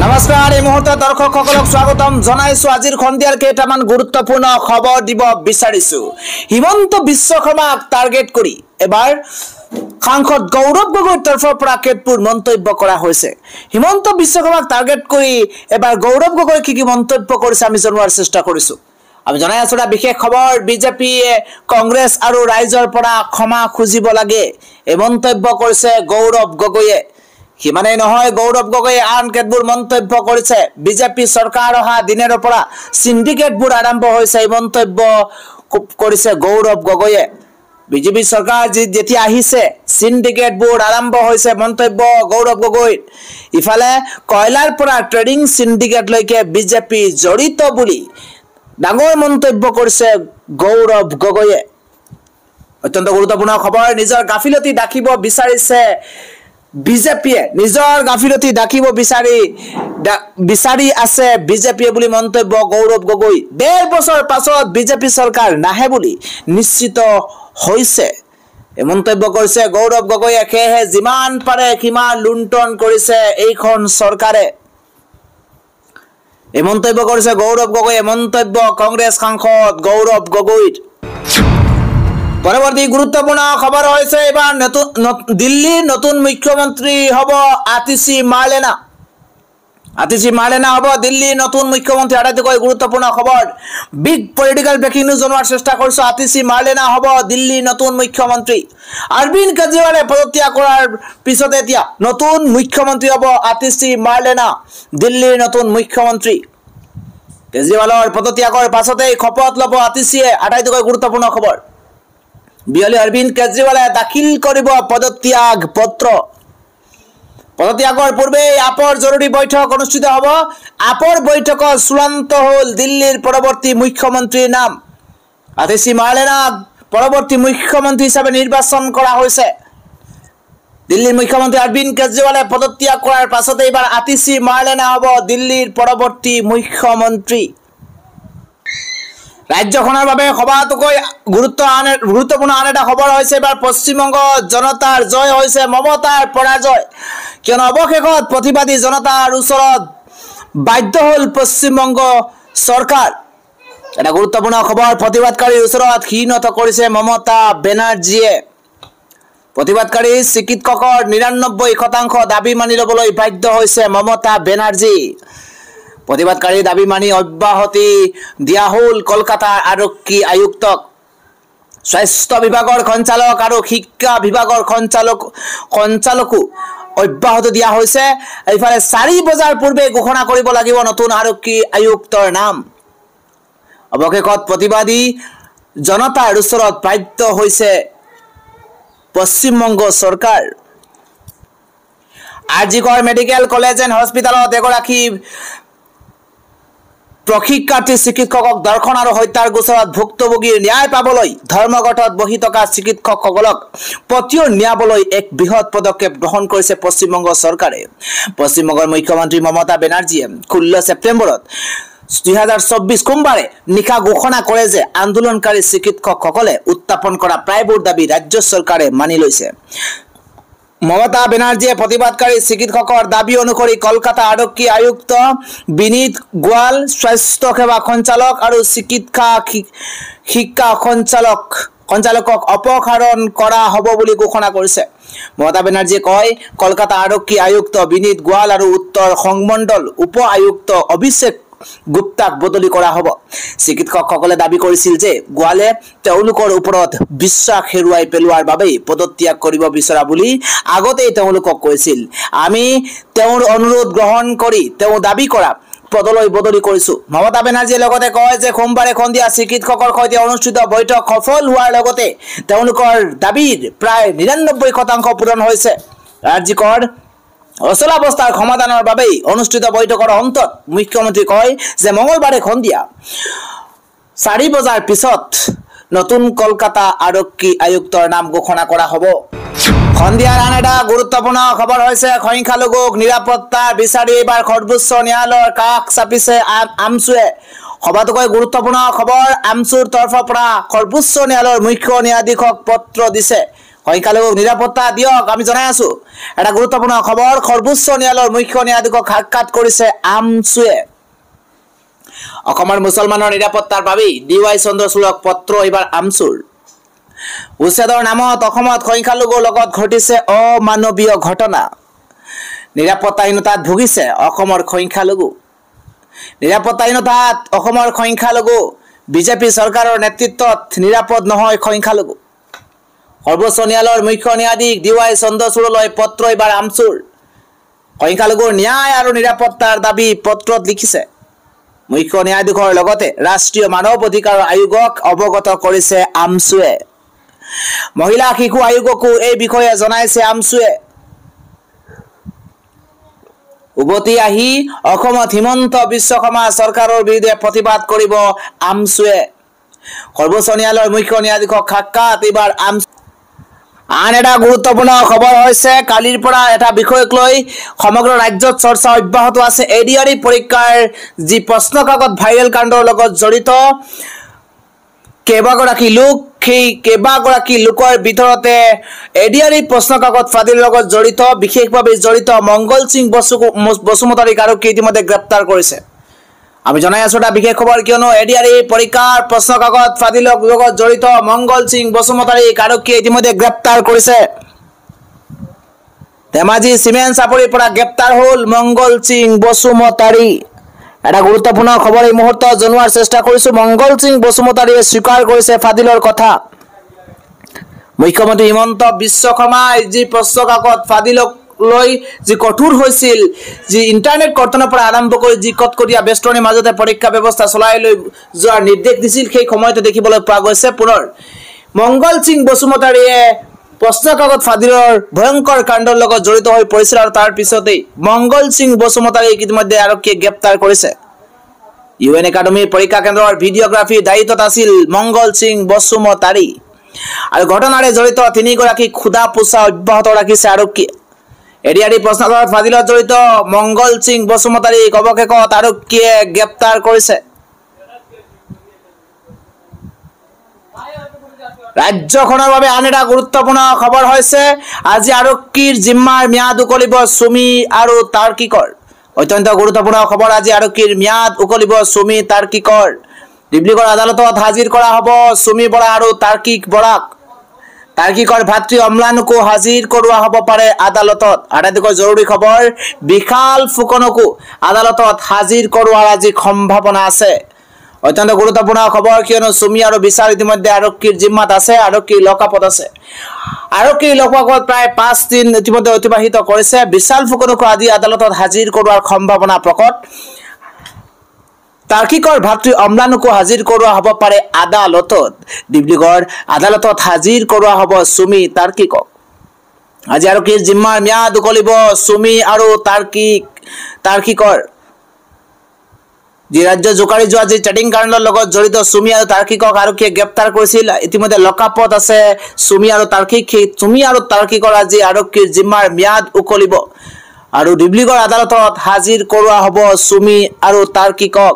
নমস্কাৰ এই মুহূৰ্তত দৰ্শকসকলক স্বাগতম জনাইছো আজিৰ খন্দিয়াৰ কেইটামান গুৰুত্বপূৰ্ণ খবৰ দিব বিচাৰিছো হিমন্ত বিশ্ব শৰ্মাক টাৰ্গেট কৰি এবাৰ সাংসদ গৌৰৱ গগৈৰ তৰফৰ পৰা কেতবোৰ মন্তব্য কৰা হৈছে হিমন্ত বিশ্ব শৰ্মাক টাৰ্গেট কৰি এবাৰ গৌৰৱ গগৈ কি মন্তব্য কৰিছে আমি জনোৱাৰ চেষ্টা কৰিছো আমি জনাই আছো এটা বিশেষ খবৰ বিজেপিয়ে কংগ্ৰেছ আৰু ৰাইজৰ পৰা ক্ষমা খুজিব লাগে এই মন্তব্য কৰিছে গৌৰৱ গগৈয়ে হিমানে নহয় গৌৰৱ গগৈয়ে আন কেতবোৰ মন্তব্য কৰিছে বিজেপি চৰকাৰ অহা দিনৰ পৰা সিন্ডিকেটবোৰ আৰম্ভ হৈছে এই মন্তব্য কৰিছে গৌৰৱ গগৈয়ে বিজেপি চৰকাৰ যেতিয়া আহিছে সিন্ডিকেটবোৰ আৰম্ভ হৈছে মন্তব্য গৌৰৱ গগৈৰ ইফালে কয়লাৰ পৰা ট্ৰেডিং সিন্ডিকেট লৈকে বিজেপি জড়িত বুলি ডাঙৰ মন্তব্য কৰিছে গৌৰৱ গগৈয়ে অত্যন্ত গুৰুত্বপূৰ্ণ খবৰ নিজৰ গাফিলতি দাখিব বিচাৰিছে বিজেপিয়ে নিজৰ গাফিলতি দাখিব বিচাৰি আছে বিজেপিয়ে বুলি মন্তব্য গৌৰৱ গগৈ 1.5 বছৰ পাছত বিজেপি চৰকাৰ নাহে বুলি নিশ্চিত হৈছে এই মন্তব্য কৰিছে গৌৰৱ গগৈয়ে কেহে যিমান পাৰে কিমান লুণ্ঠন কৰিছে এইখন চৰকাৰে এই মন্তব্য কৰিছে গৌৰৱ গগৈয়ে মন্তব্য কংগ্ৰেছ সাংসদ গৌৰৱ গগৈৰ পৰৱৰ্তী গুৰুত্বপূৰ্ণ খবৰ হৈছে এবাৰ দিল্লীৰ নতুন মুখ্যমন্ত্ৰী হ'ব আতিশী মাৰ্লেনা হ'ব দিল্লীৰ নতুন মুখ্যমন্ত্ৰী আটাইতকৈ গুৰুত্বপূৰ্ণ খবৰ বিগ পলিটিক্যাল ব্ৰেকিং নিউজ জনোৱাৰ চেষ্টা কৰিছো আতিশী মাৰ্লেনা হ'ব দিল্লীৰ নতুন মুখ্যমন্ত্ৰী অৰবিন্দ কেজৰিৱালে পদত্যাগ কৰাৰ পিছতে এতিয়া নতুন মুখ্যমন্ত্ৰী হ'ব আতিশী মাৰ্লেনা দিল্লীৰ নতুন মুখ্যমন্ত্ৰী কেজৰিৱালৰ পদত্যাগৰ পাছতে শপত ল'ব আতিশীয়ে আটাইতকৈ গুৰুত্বপূৰ্ণ খবৰ বিয়লি অৰবিন্দ কেজৰিৱালে দাখিল কৰিব পদত্যাগ পত্ৰ পদত্যাগৰ পূৰ্বে আপৰ জৰুৰী বৈঠক অনুষ্ঠিত হ'ব আপৰ বৈঠকত চূড়ান্ত হ'ল দিল্লীৰ পৰৱৰ্তী মুখ্যমন্ত্ৰীৰ নাম আতিশী মাৰ্লেনাক পৰৱৰ্তী মুখ্যমন্ত্ৰী হিচাপে নিৰ্বাচন কৰা হৈছে দিল্লীৰ মুখ্যমন্ত্ৰী অৰবিন্দ কেজৰিৱালে পদত্যাগ কৰাৰ পাছতে এবাৰ আতিশী মাৰ্লেনা হ'ব দিল্লীৰ পৰৱৰ্তী মুখ্যমন্ত্ৰী ৰাজ্যখনৰ বাবে সবাতোকৈ গুৰুত্বপূৰ্ণ আন এটা খবৰ হৈছে এবাৰ পশ্চিমবংগ জনতাৰ জয় হৈছে মমতাৰ পৰাজয় কিয়নো অৱশেষত প্ৰতিবাদী জনতাৰ ওচৰত বাধ্য হ'ল পশ্চিমবংগ চৰকাৰ এটা গুৰুত্বপূৰ্ণ খবৰ প্ৰতিবাদকাৰীৰ ওচৰত হীনত কৰিছে মমতা বেনাৰ্জীয়ে প্ৰতিবাদকাৰী চিকিৎসকৰ 99% দাবী মানি ল'বলৈ বাধ্য হৈছে মমতা বেনাৰ্জী প্ৰতিবাদকাৰী দাবী মানি অব্যাহতি দিয়া হ'ল কলকাতাৰ আৰক্ষী আয়ুক্তক স্বাস্থ্য বিভাগৰ সঞ্চালক আৰু শিক্ষা বিভাগৰ সঞ্চালকো অব্যাহতি দিয়া হৈছে এইফালে 4 বজাৰ পূৰ্বে ঘোষণা কৰিব লাগিব নতুন আৰক্ষী আয়ুক্তৰ নাম অৱশেষত প্ৰতিবাদী জনতাৰ ওচৰত বাধ্য হৈছে পশ্চিমবংগ চৰকাৰ আৰজিকৰ মেডিকেল কলেজ এণ্ড হস্পিটেলত এগৰাকী প্ৰশিক্ষাৰ্থী চিকিৎসকক দৰ্শন আৰু হত্যাৰ গোচৰত ভুক্তভোগীৰ ন্যায় পাবলৈ ধৰ্মঘটত বহি থকা চিকিৎসকসকলক পতিয়ন নিয়াবলৈ এক বৃহৎ পদক্ষেপ গ্ৰহণ কৰিছে পশ্চিমবংগ চৰকাৰে পশ্চিমবংগৰ মুখ্যমন্ত্ৰী মমতা বেনাৰ্জীয়ে 16 ছেপ্টেম্বৰত 2024 সোমবাৰে নিশা ঘোষণা কৰে যে আন্দোলনকাৰী চিকিৎসকসকলে উত্থাপন কৰা প্ৰায়বোৰ দাবী ৰাজ্য চৰকাৰে মানি লৈছে মমতা বেনাৰ্জীয়ে প্ৰতিবাদকাৰী চিকিৎসকৰ দাবী অনুসৰি কলকাতা আৰক্ষী আয়ুক্ত বিনীত গোৱাল স্বাস্থ্য সেৱা সঞ্চালক আৰু চিকিৎসা শিক্ষা সঞ্চালকক অপসাৰণ কৰা হ'ব বুলি ঘোষণা কৰিছে মমতা বেনাৰ্জীয়ে কয় কলকাতা আৰক্ষী আয়ুক্ত বিনীত গোৱাল আৰু উত্তৰ সংমণ্ডল উপ আয়ুক্ত অভিষেক গুপ্তাক বদলি কৰা হ'ব চিকিৎসকসকলে দাবী কৰিছিল যে গোৱালে তেওঁলোকৰ ওপৰত বিশ্বাস হেৰুৱাই পেলোৱাৰ বাবে পদত্যাগ কৰিব বিচৰা বুলি আগতেই তেওঁলোকক কৈছিল আমি তেওঁৰ অনুৰোধ গ্ৰহণ কৰি তেওঁ দাবী কৰা পদলৈ বদলি কৰিছো মমতা বেনাৰ্জীয়ে লগতে কয় যে সোমবাৰে সন্ধিয়া চিকিৎসকৰ সৈতে অনুষ্ঠিত বৈঠক সফল হোৱাৰ লগতে তেওঁলোকৰ দাবীৰ প্ৰায় 99% পূৰণ হৈছে ৰাজ্যিকৰ অচলাৱস্থাৰ সমাধানৰ বাবে অনুষ্ঠিত বৈঠকৰ অন্তত মুখ্যমন্ত্ৰী কয় যে মঙলবাৰে সন্ধিয়া 4 বজাৰ পিছত নতুন কলকাতা আৰক্ষী আয়ুক্তৰ নাম ঘোষণা কৰা হ'ব সন্ধিয়াৰ আন এটা গুৰুত্বপূৰ্ণ খবৰ হৈছে সংখ্যালঘুক নিৰাপত্তা বিচাৰি এবাৰ সৰ্বোচ্চ ন্যায়ালয়ৰ কাষ চাপিছে আমছুৱে সবাতোকৈ গুৰুত্বপূৰ্ণ খবৰ আমছুৰ তৰফৰ পৰা সৰ্বোচ্চ ন্যায়ালয়ৰ মুখ্য ন্যায়াধীশক পত্ৰ দিছে সংখ্যালঘুক নিৰাপত্তা দিয়ক আমি জনাই আছো। এটা গুৰুত্বপূৰ্ণ খবৰ, সৰ্বোচ্চ ন্যায়ালয়ৰ মুখ্য ন্যায়াধীশক সাক্ষাৎ কৰিছে আমছুৱে। অসমৰ মুছলমানৰ নিৰাপত্তাৰ বাবে DY চন্দ্ৰচূড়ক পত্ৰ এইবাৰ আমছুৰ। উচ্ছেদৰ নামত অসমত সংখ্যালঘুৰ লগত ঘটিছে অমানৱীয় ঘটনা। নিৰাপত্তাহীনতাত ভুগিছে অসমৰ সংখ্যালঘু। নিৰাপত্তাহীনতাত অসমৰ সংখ্যালঘু। বিজেপি চৰকাৰৰ নেতৃত্বত নিৰাপদ নহয় সংখ্যালঘু। সৰ্বোচ্চ ন্যায়ালয়ৰ মুখ্য ন্যায়াধীশ DY চন্দ্ৰচূড়লৈ পত্ৰ এইবাৰ আমছুৰ। সংখ্যালঘুৰ ন্যায় আৰু নিৰাপত্তাৰ দাবী পত্ৰত লিখিছে। মুখ্য ন্যায়াধীশৰ লগতে ৰাষ্ট্ৰীয় মানৱ অধিকাৰ আয়োগক অৱগত কৰিছে আমছুৱে। মহিলা শিশু আয়োগকো এই বিষয়ে জনাইছে আমছুৱে। উভতি আহি অসমত হিমন্ত বিশ্ব শৰ্মা চৰকাৰৰ বিৰুদ্ধে প্ৰতিবাদ কৰিব আমছুৱে। সৰ্বোচ্চ ন্যায়ালয়ৰ মুখ্য ন্যায়াধীশক সাক্ষাৎ এইবাৰ আমছুৱে। আন এটা গুৰুত্বপূৰ্ণ খবৰ হৈছে, কালিৰ পৰা এটা বিষয়ক লৈ সমগ্ৰ ৰাজ্যত চৰ্চা অব্যাহত আছে। ADRE পৰীক্ষাৰ যি প্ৰশ্ন কাকত ভাইৰেল কাণ্ডৰ লগত জড়িত কেইবাগৰাকী লোক, সেই কেইবাগৰাকী লোকৰ ভিতৰতে ADRE প্ৰশ্ন কাকত ফাদিলৰ লগত জড়িত, বিশেষভাৱে জড়িত মংগল সিং বসুমতাৰীক আৰক্ষী ইতিমধ্যে গ্ৰেপ্তাৰ কৰিছে। আমি জনাই আছো এটা বিশেষ খবৰ, কিয়নো ADRE পৰীক্ষাৰ প্ৰশ্ন কাকত ফাদিলৰ লগত জড়িত মংগল সিং বসুমতাৰীক আৰক্ষীয়ে ইতিমধ্যে গ্ৰেপ্তাৰ কৰিছে। ধেমাজি চিমেণ্ট চাপৰিৰ পৰা গ্ৰেপ্তাৰ হ'ল মংগল সিং বসুমতাৰী। এটা গুৰুত্বপূৰ্ণ খবৰ এই মুহূৰ্তত জনোৱাৰ চেষ্টা কৰিছো। মংগল সিং বসুমতাৰীয়ে স্বীকাৰ কৰিছে ফাদিলৰ কথা। মুখ্যমন্ত্ৰী হিমন্ত বিশ্ব শৰ্মাই যি প্ৰশ্ন কাকত ফাদিলক লৈ যি কঠোৰ হৈছিল, যি ইণ্টাৰনেট কৰ্তনৰ পৰা আৰম্ভ কৰি যি কটকটীয়া বেষ্টনীৰ মাজতে পৰীক্ষা ব্যৱস্থা চলাই লৈ যোৱাৰ নিৰ্দেশ দিছিল, সেই সময়তে দেখিবলৈ পোৱা গৈছে পুনৰ মংগল সিং বসুমতাৰীয়ে প্ৰশ্ন কাকত ফাদিলৰ ভয়ংকৰ কাণ্ডৰ লগত জড়িত হৈ পৰিছিল। আৰু তাৰ পিছতেই মংগল সিং বসুমতাৰীক ইতিমধ্যে আৰক্ষীয়ে গ্ৰেপ্তাৰ কৰিছে। UN একাডেমীৰ পৰীক্ষা কেন্দ্ৰৰ ভিডিঅ'গ্ৰাফীৰ দায়িত্বত আছিল মংগল সিং বসুমতাৰী। আৰু ঘটনাৰে জড়িত তিনিগৰাকীক সোধা পোছা অব্যাহত ৰাখিছে আৰক্ষীয়ে। ADRE প্ৰশ্ন কাকত ফাদিলত জড়িত মংগল সিং বসুমতাৰীক অৱশেষত আৰক্ষীয়ে গ্ৰেপ্তাৰ কৰিছে। ৰাজ্যখনৰ বাবে আন এটা গুৰুত্বপূৰ্ণ খবৰ হৈছে, আজি আৰক্ষীৰ জিম্মাৰ ম্যাদ উকলিব সুমি আৰু তাৰ্কিকৰ। অত্যন্ত গুৰুত্বপূৰ্ণ খবৰ, আজি আৰক্ষীৰ ম্যাদ উকলিব সুমি তাৰ্কিকৰ। ডিব্ৰুগড় আদালতত হাজিৰ কৰা হ'ব সুমি বৰা আৰু তাৰ্কিক বৰাক। তাৰ্কিকৰ ভাতৃ অম্লানকো হাজিৰ কৰোৱা হ'ব পাৰে আদালতত। আটাইতকৈ জৰুৰী খবৰ, বিশাল ফুকনকো আদালতত হাজিৰ কৰোৱাৰ আজি সম্ভাৱনা আছে। অত্যন্ত গুৰুত্বপূৰ্ণ খবৰ, কিয়নো সুমি আৰু বিশাল ইতিমধ্যে আৰক্ষীৰ জিম্মাত আছে, আৰক্ষীৰ লকআপত আছে। আৰক্ষীৰ লকআপত প্ৰায় 5 দিন ইতিমধ্যে অতিবাহিত কৰিছে। বিশাল ফুকনকো আজি আদালতত হাজিৰ কৰোৱাৰ সম্ভাৱনা প্ৰকট। তাৰ্কিকৰ ভাতৃ অম্লানকো হাজিৰ কৰোৱা হ'ব পাৰে আদালতত। ডিব্ৰুগড় আদালতত হাজিৰ কৰোৱা হ'ব সুমি তাৰ্কিকক। আজি আৰক্ষীৰ জিম্মাৰ ম্যাদ উকলিব সুমি আৰু তাৰ্কিকৰ। যি ৰাজ্য জোকাৰি যোৱা যি চেটিং কাণ্ডৰ লগত জড়িত সুমি আৰু তাৰ্কিকক আৰক্ষীয়ে গ্ৰেপ্তাৰ কৰিছিল, ইতিমধ্যে লকআপত আছে সুমি আৰু তাৰ্কিক। সেই সুমি আৰু তাৰ্কিকৰ আজি আৰক্ষীৰ জিম্মাৰ ম্যাদ উকলিব আৰু ডিব্ৰুগড় আদালতত হাজিৰ কৰোৱা হ'ব সুমি আৰু তাৰ্কিকক।